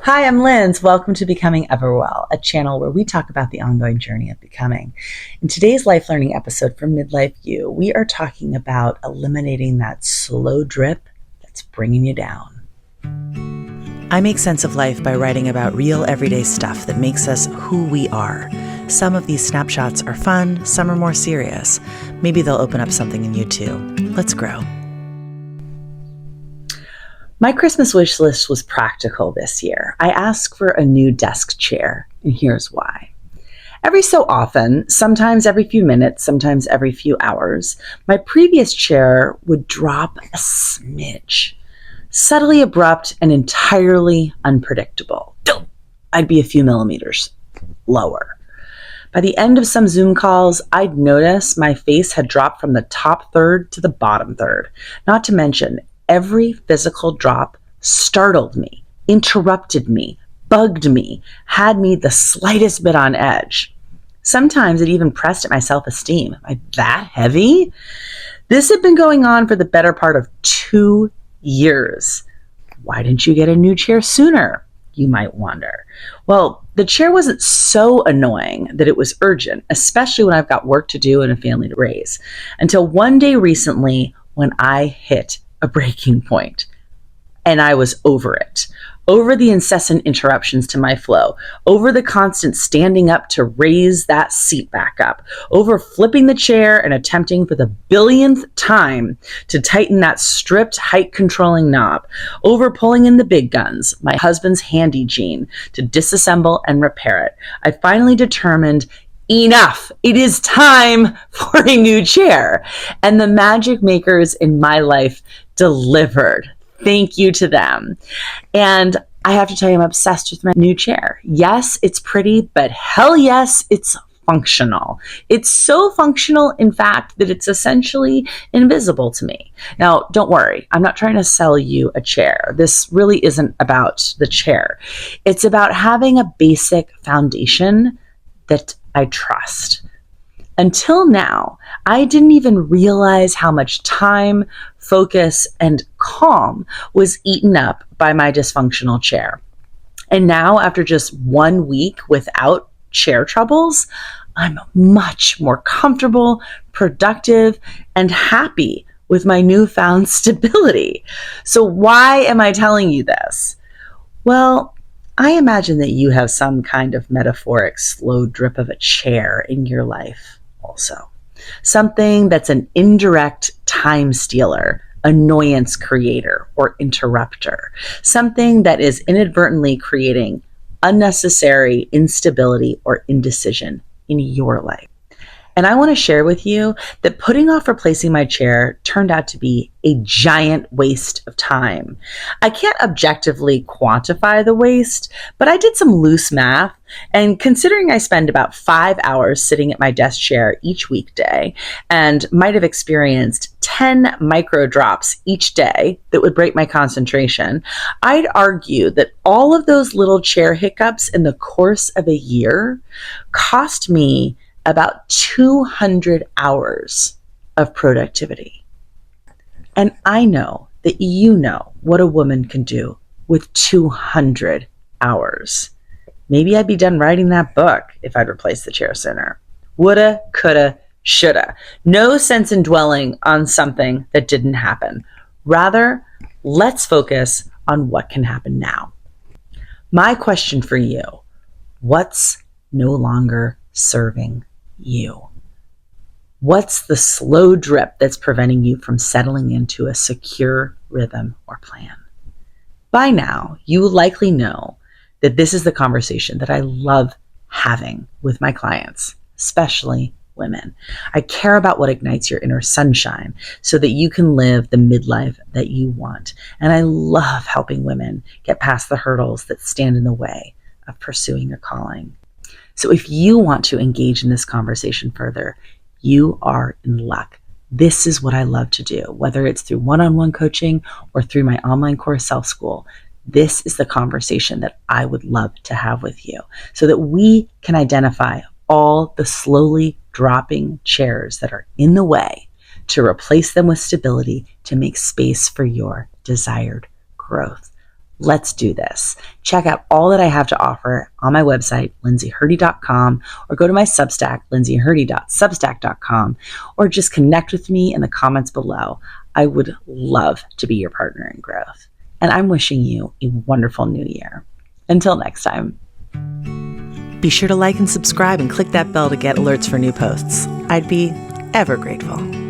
Hi, I'm Linz. Welcome to Becoming Everwell, a channel where we talk about the ongoing journey of becoming. In today's life learning episode from Midlife You, we are talking about eliminating that slow drip that's bringing you down. I make sense of life by writing about real everyday stuff that makes us who we are. Some of these snapshots are fun, some are more serious. Maybe they'll open up something in you too. Let's grow. My Christmas wish list was practical this year. I asked for a new desk chair, and here's why. Every so often, sometimes every few minutes, sometimes every few hours, my previous chair would drop a smidge. Subtly abrupt and entirely unpredictable. I'd be a few millimeters lower. By the end of some Zoom calls, I'd notice my face had dropped from the top third to the bottom third. Not to mention, every physical drop startled me, interrupted me, bugged me, had me the slightest bit on edge. Sometimes it even pressed at my self-esteem. Am I that heavy? This had been going on for the better part of 2 years. Why didn't you get a new chair sooner? You might wonder. Well, the chair wasn't so annoying that it was urgent, especially when I've got work to do and a family to raise, until one day recently when I hit a breaking point. And I was over it. Over the incessant interruptions to my flow, over the constant standing up to raise that seat back up, over flipping the chair and attempting for the billionth time to tighten that stripped height controlling knob, over pulling in the big guns, my husband's handy gene, to disassemble and repair it. I finally determined enough. It is time for a new chair. And the magic makers in my life delivered. Thank you to them. And I have to tell you, I'm obsessed with my new chair. Yes, it's pretty, but hell yes, it's functional. It's so functional, in fact, that it's essentially invisible to me. Now, don't worry. I'm not trying to sell you a chair. This really isn't about the chair. It's about having a basic foundation that I trust. Until now, I didn't even realize how much time, focus, and calm was eaten up by my dysfunctional chair. And now, after just 1 week without chair troubles, I'm much more comfortable, productive, and happy with my newfound stability. So why am I telling you this? Well, I imagine that you have some kind of metaphoric slow drip of a chair in your life also. Something that's an indirect time stealer, annoyance creator, or interrupter. Something that is inadvertently creating unnecessary instability or indecision in your life. And I want to share with you that putting off replacing my chair turned out to be a giant waste of time. I can't objectively quantify the waste, but I did some loose math. And considering I spend about 5 hours sitting at my desk chair each weekday and might have experienced 10 micro drops each day that would break my concentration, I'd argue that all of those little chair hiccups in the course of a year cost me about 200 hours of productivity. And I know that you know what a woman can do with 200 hours. Maybe I'd be done writing that book if I'd replaced the chair sooner. Woulda, coulda, shoulda. No sense in dwelling on something that didn't happen. Rather, let's focus on what can happen now. My question for you, what's no longer serving you? What's the slow drip that's preventing you from settling into a secure rhythm or plan? By now, you likely know that this is the conversation that I love having with my clients, especially women. I care about what ignites your inner sunshine so that you can live the midlife that you want. And I love helping women get past the hurdles that stand in the way of pursuing a calling. So if you want to engage in this conversation further, you are in luck. This is what I love to do, whether it's through one-on-one coaching or through my online course, Self School. This is the conversation that I would love to have with you so that we can identify all the slowly dropping chairs that are in the way to replace them with stability to make space for your desired growth. Let's do this. Check out all that I have to offer on my website, lindsayhurdy.com, or go to my Substack, lindsayhurdy.substack.com, or just connect with me in the comments below. I would love to be your partner in growth. And I'm wishing you a wonderful new year. Until next time. Be sure to like and subscribe and click that bell to get alerts for new posts. I'd be ever grateful.